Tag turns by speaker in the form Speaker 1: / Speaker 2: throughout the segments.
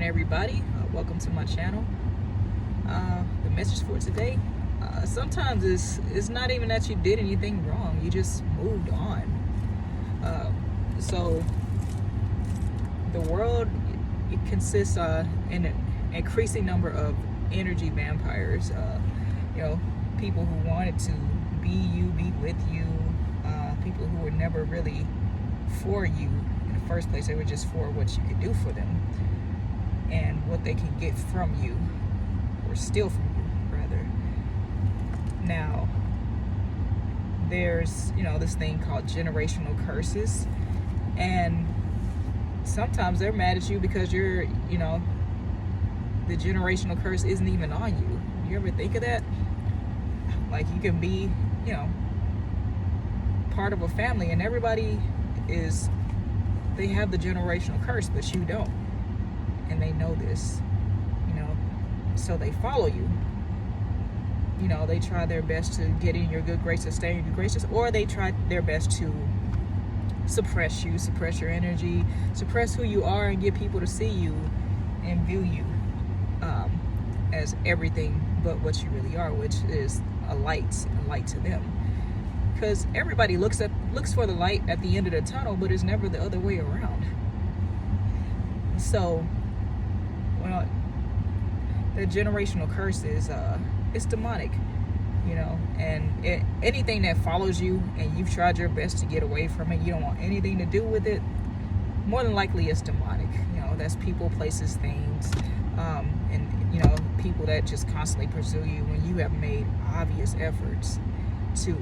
Speaker 1: morning, everybody. Welcome to my channel. The message for today, sometimes it's not even that you did anything wrong, you just moved on. So the world, it consists in an increasing number of energy vampires, people who wanted to be you, be with you, people who were never really for you in the first place. They were just for what you could do for them and what they can get from you, or steal from you rather. Now there's this thing called generational curses, and sometimes they're mad at you because you're the generational curse isn't even on you. You ever think of that? Like, you can be part of a family and everybody they have the generational curse, but you don't, and they know this, so they follow you. They try their best to get in your good graces, stay in your good graces, or they try their best to suppress you, suppress your energy, suppress who you are, and get people to see you and view you as everything but what you really are, which is a light to them. Because everybody looks for the light at the end of the tunnel, but it's never the other way around. So, the generational curse is it's demonic, and anything that follows you and you've tried your best to get away from it, you don't want anything to do with it, more than likely it's demonic. That's people, places, things, and people that just constantly pursue you when you have made obvious efforts to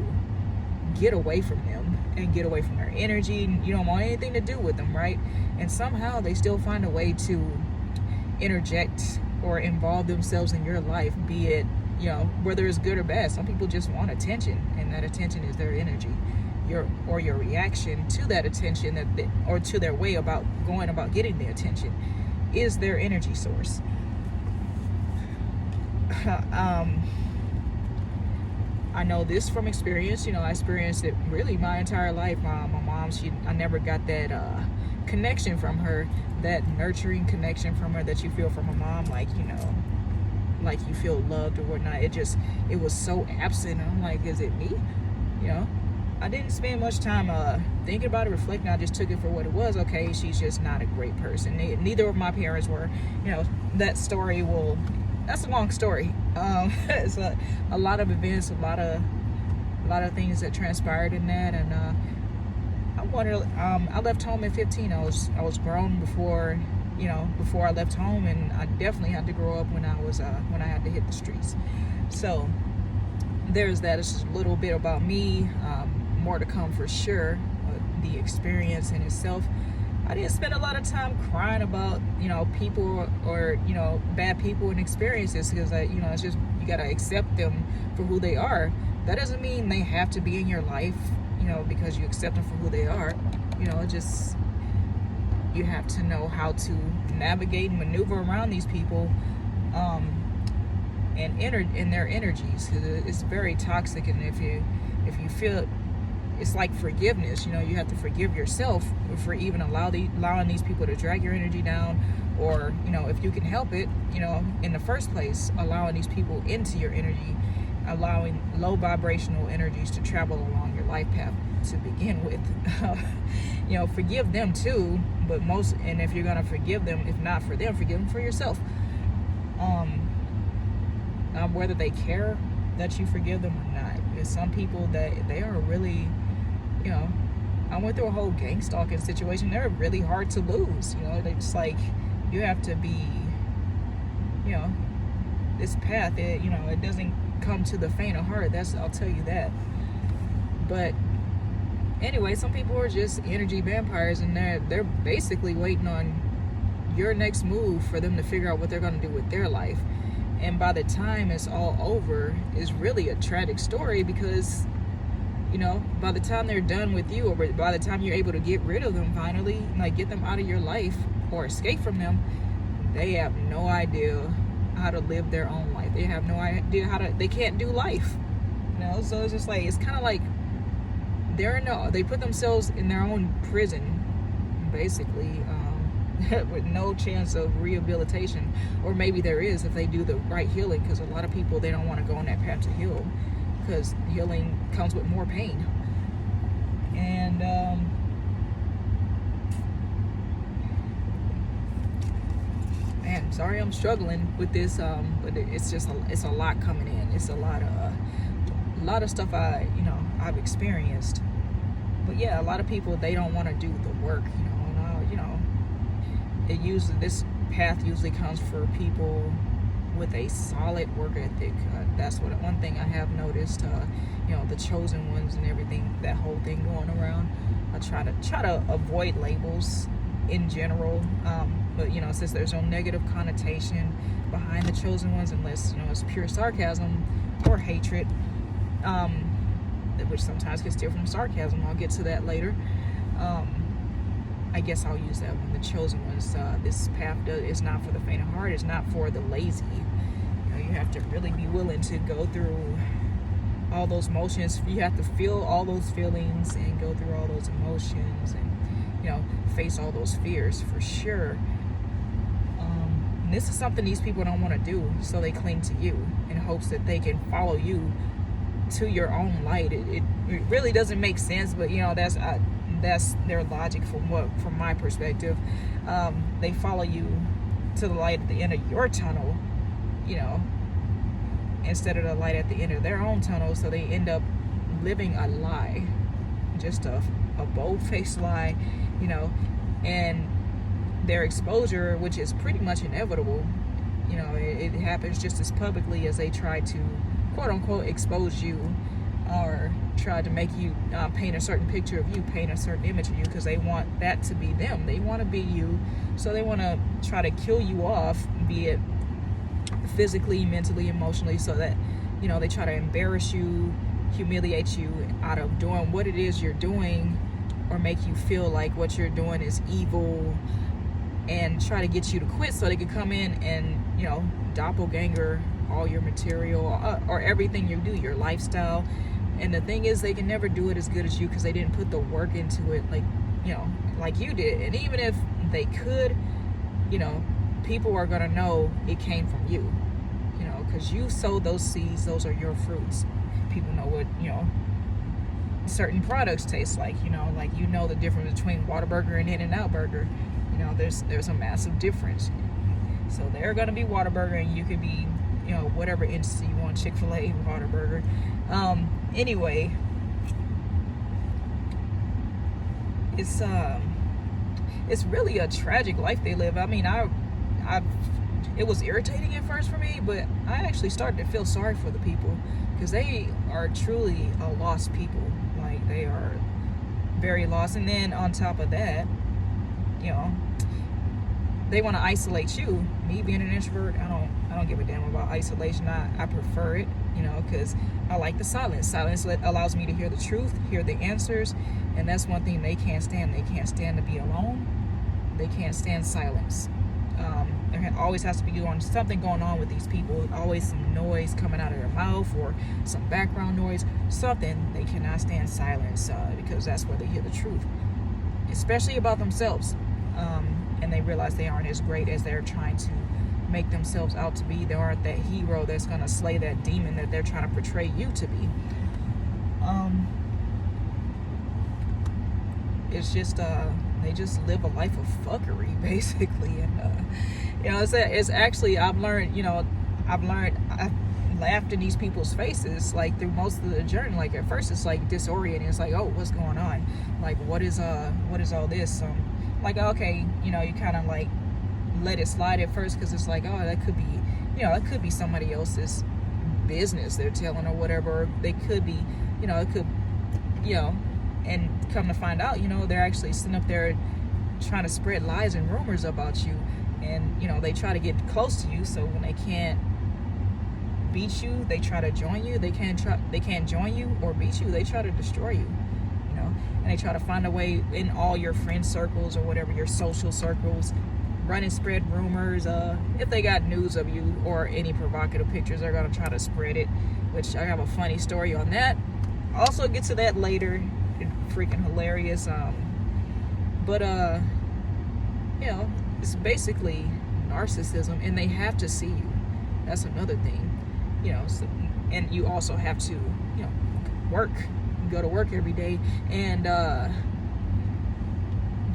Speaker 1: get away from them and get away from their energy. You don't want anything to do with them, right? And somehow they still find a way to interject or involve themselves in your life, be it whether it's good or bad. Some people just want attention, and that attention is their energy. Your reaction to that attention, or to their way about going about getting the attention, is their energy source. I know this from experience. I experienced it really my entire life. My mom, I never got that connection from her, that nurturing connection from her that you feel from a mom, like you feel loved or whatnot. It was so absent. I'm like, is it me? I didn't spend much time thinking about it, reflecting. I just took it for what it was. Okay, she's just not a great person. Neither of my parents were. That's a long story. It's a lot of events, a lot of things that transpired in that, and I wonder. I left home at 15. I was grown before I left home, and I definitely had to grow up when I had to hit the streets. So there's that. It's just a little bit about me. More to come for sure. The experience in itself. I didn't spend a lot of time crying about people or bad people and experiences, because it's just, you gotta accept them for who they are. That doesn't mean they have to be in your life, because you accept them for who they are. Just, you have to know how to navigate and maneuver around these people, and enter in their energies, because it's very toxic. And if you feel, it's like forgiveness. You have to forgive yourself for even allowing these people to drag your energy down, or if you can help it, in the first place, allowing these people into your energy, allowing low vibrational energies to travel along your life path to begin with. Forgive them too, but and if you're gonna forgive them, if not for them, forgive them for yourself. Whether they care that you forgive them or not. There's some people that they are really, I went through a whole gang stalking situation. They're really hard to lose. They just, like, you have to be, this path, it doesn't come to the faint of heart. I'll tell you that. But anyway, some people are just energy vampires, and they're basically waiting on your next move for them to figure out what they're going to do with their life. And by the time it's all over, it's really a tragic story, because by the time they're done with you, or by the time you're able to get rid of them finally, like get them out of your life or escape from them, they have no idea how to live their own life. They have no idea they can't do life. So it's just like, it's kind of like they put themselves in their own prison, basically, with no chance of rehabilitation, or maybe there is if they do the right healing, because a lot of people, they don't want to go on that path to heal because healing comes with more pain. And man, sorry I'm struggling with this, but it's just it's a lot coming in. It's a lot of stuff I've experienced. But yeah, a lot of people, they don't want to do the work, this path usually comes for people with a solid work ethic. That's one thing I have noticed. The chosen ones and everything, that whole thing going around. I try to avoid labels in general, but since there's no negative connotation behind the chosen ones, unless it's pure sarcasm or hatred, which sometimes can steal from sarcasm. I'll get to that later. I guess I'll use that one. The chosen ones. This path is not for the faint of heart. It's not for the lazy. You have to really be willing to go through all those motions. You have to feel all those feelings and go through all those emotions, and face all those fears for sure. And this is something these people don't want to do, so they cling to you in hopes that they can follow you to your own light. It really doesn't make sense, but that's their logic from my perspective. They follow you to the light at the end of your tunnel, instead of the light at the end of their own tunnel. So they end up living a lie, just a bold-faced lie, and their exposure, which is pretty much inevitable, it happens just as publicly as they try to quote-unquote expose you, or try to make you paint a certain picture of you, paint a certain image of you, because they want that to be them. They want to be you, so they want to try to kill you off, be it physically, mentally, emotionally, so that they try to embarrass you, humiliate you out of doing what it is you're doing, or make you feel like what you're doing is evil, and try to get you to quit so they can come in and doppelganger all your material, or everything you do, your lifestyle. And the thing is, they can never do it as good as you, because they didn't put the work into it like you did. And even if they could, people are gonna know it came from you, because you sowed those seeds. Those are your fruits. People know what certain products taste like, the difference between Whataburger and In-N-Out Burger. There's a massive difference. So they're gonna be Whataburger, and you could be whatever entity you want, Chick-fil-A, Whataburger. Anyway, it's really a tragic life they live. I mean, it was irritating at first for me, but I actually started to feel sorry for the people, because they are truly a lost people. Like, they are very lost. And then on top of that, they want to isolate you. Me being an introvert, I don't give a damn about isolation. I prefer it, because I like the silence. Silence allows me to hear the truth, hear the answers, and that's one thing they can't stand. They can't stand to be alone. They can't stand silence. There always has to be something going on with these people. Always some noise coming out of their mouth, or some background noise, something. They cannot stand silence, because that's where they hear the truth, especially about themselves. And they realize they aren't as great as they're trying to make themselves out to be. They aren't that hero that's going to slay that demon that they're trying to portray you to be. It's just they just live a life of fuckery, basically. And it's actually, I've laughed in these people's faces, like, through most of the journey. Like, at first it's like disorienting. It's like, oh, what's going on? Like, what is all this? Like, okay, you kind of like let it slide at first, because it's like, oh, that could be, it could be somebody else's business they're telling, or whatever. They could be, it could, and come to find out, they're actually sitting up there trying to spread lies and rumors about you. And, they try to get close to you, so when they can't beat you, they try to join you. They can't join you or beat you, they try to destroy you. And they try to find a way in all your friend circles, or whatever, your social circles, run and spread rumors. If they got news of you or any provocative pictures, they're going to try to spread it, which I have a funny story on that. Also get to that later. It's freaking hilarious. But it's basically narcissism, and they have to see you. That's another thing, so, and you also have to, work, go to work every day, and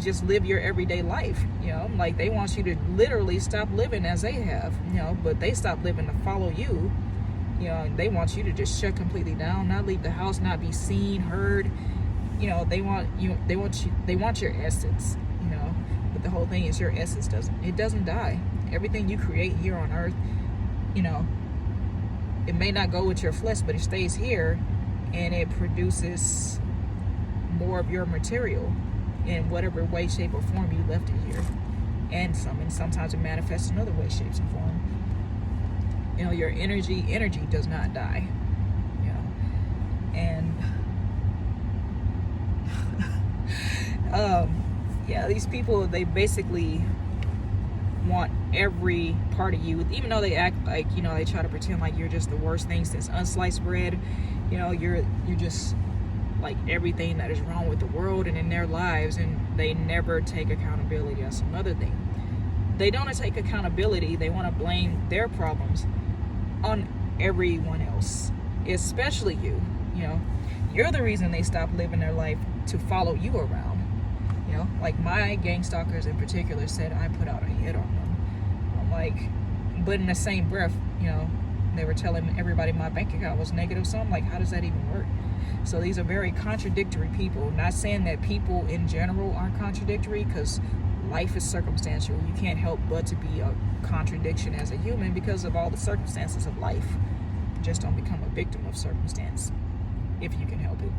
Speaker 1: just live your everyday life. Like, they want you to literally stop living as they have, but they stop living to follow you. They want you to just shut completely down, not leave the house, not be seen, heard. They want your essence, but the whole thing is your essence doesn't die. Everything you create here on earth, it may not go with your flesh, but it stays here, and it produces more of your material in whatever way, shape, or form you left it here. And sometimes it manifests in other ways, shapes, and form. Your energy does not die. And these people, they basically want every part of you, even though they act like, they try to pretend like you're just the worst thing since unsliced bread. You're just like everything that is wrong with the world and in their lives, and they never take accountability. That's another thing. They don't take accountability. They want to blame their problems on everyone else, especially you. You're the reason they stop living their life to follow you around. Like my gang stalkers in particular said I put out a hit on them. I'm like, but in the same breath, they were telling everybody my bank account was negative. So I'm like, how does that even work? So these are very contradictory people. Not saying that people in general aren't contradictory, because life is circumstantial. You can't help but to be a contradiction as a human because of all the circumstances of life. Just don't become a victim of circumstance if you can help it.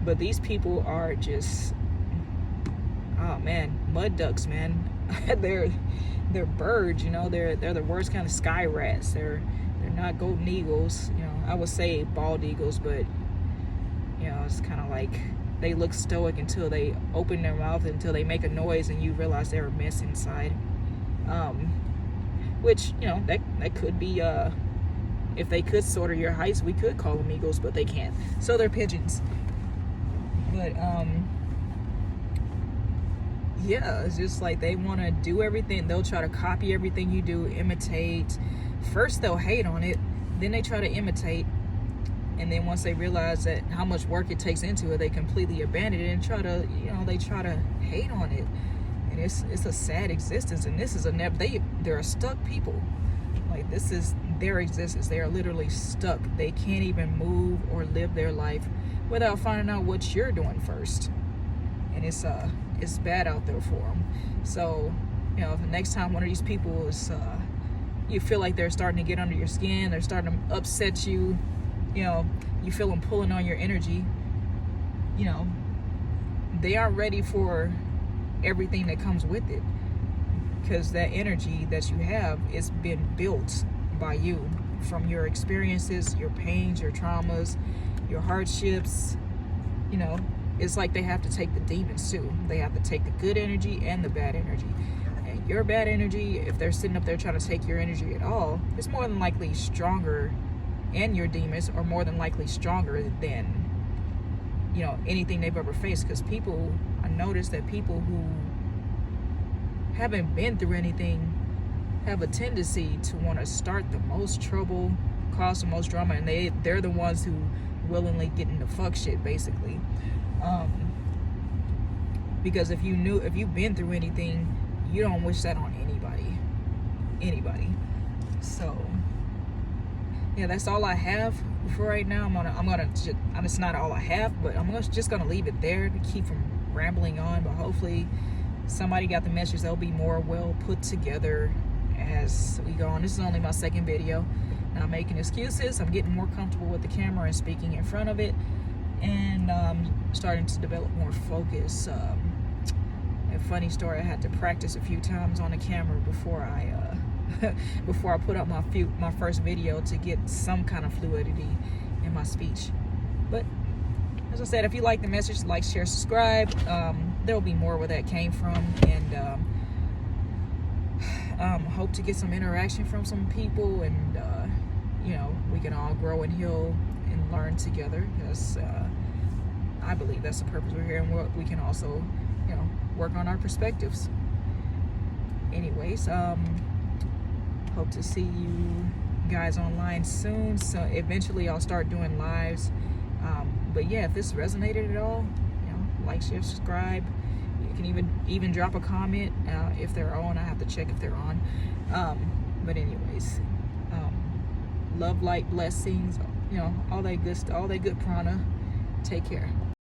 Speaker 1: But these people are just, oh man, mud ducks, man. they're birds, they're the worst kind of sky rats. They're not golden eagles, I would say bald eagles, but it's kind of like they look stoic until they open their mouth, until they make a noise and you realize they're a mess inside. Which, that could be, if they could sort of your heights, we could call them eagles, but they can't. So they're pigeons. But it's just like they want to do everything. They'll try to copy everything you do, imitate. First they'll hate on it, then they try to imitate, and then once they realize that how much work it takes into it, they completely abandon it and try to, they try to hate on it. And it's a sad existence. And this is they're a stuck people. Like, this is their existence. They are literally stuck. They can't even move or live their life without finding out what you're doing first. And it's bad out there for them. So, the next time one of these people is, you feel like they're starting to get under your skin, they're starting to upset you, you feel them pulling on your energy, they aren't ready for everything that comes with it. Because that energy that you have is been built by you from your experiences, your pains, your traumas, your hardships. It's like they have to take the demons too. They have to take the good energy and the bad energy. And your bad energy, if they're sitting up there trying to take your energy at all, it's more than likely stronger, and your demons are more than likely stronger than anything they've ever faced. Because I noticed that people who haven't been through anything have a tendency to want to start the most trouble, cause the most drama, and they're the ones who willingly get into fuck shit, basically. Because if you've been through anything, you don't wish that on anybody. So that's all I have for right now. It's not all I have, but I'm just gonna leave it there to keep from rambling on. But hopefully somebody got the message. They'll be more well put together as we go on. This is only my second video. Not making excuses. I'm getting more comfortable with the camera and speaking in front of it, and starting to develop more focus. A funny story, I had to practice a few times on the camera before I put up my first video to get some kind of fluidity in my speech. But as I said, if you like the message, like, share, subscribe. There will be more where that came from, and hope to get some interaction from some people, and we can all grow and heal and learn together, because I believe that's the purpose we're here, and we can also work on our perspectives. Anyways, hope to see you guys online soon. So eventually I'll start doing lives. But yeah, if this resonated at all, like, share, subscribe. You can even drop a comment if they're on. I have to check if they're on. But anyways, love, light, blessings, all that good stuff, all that good prana. Take care.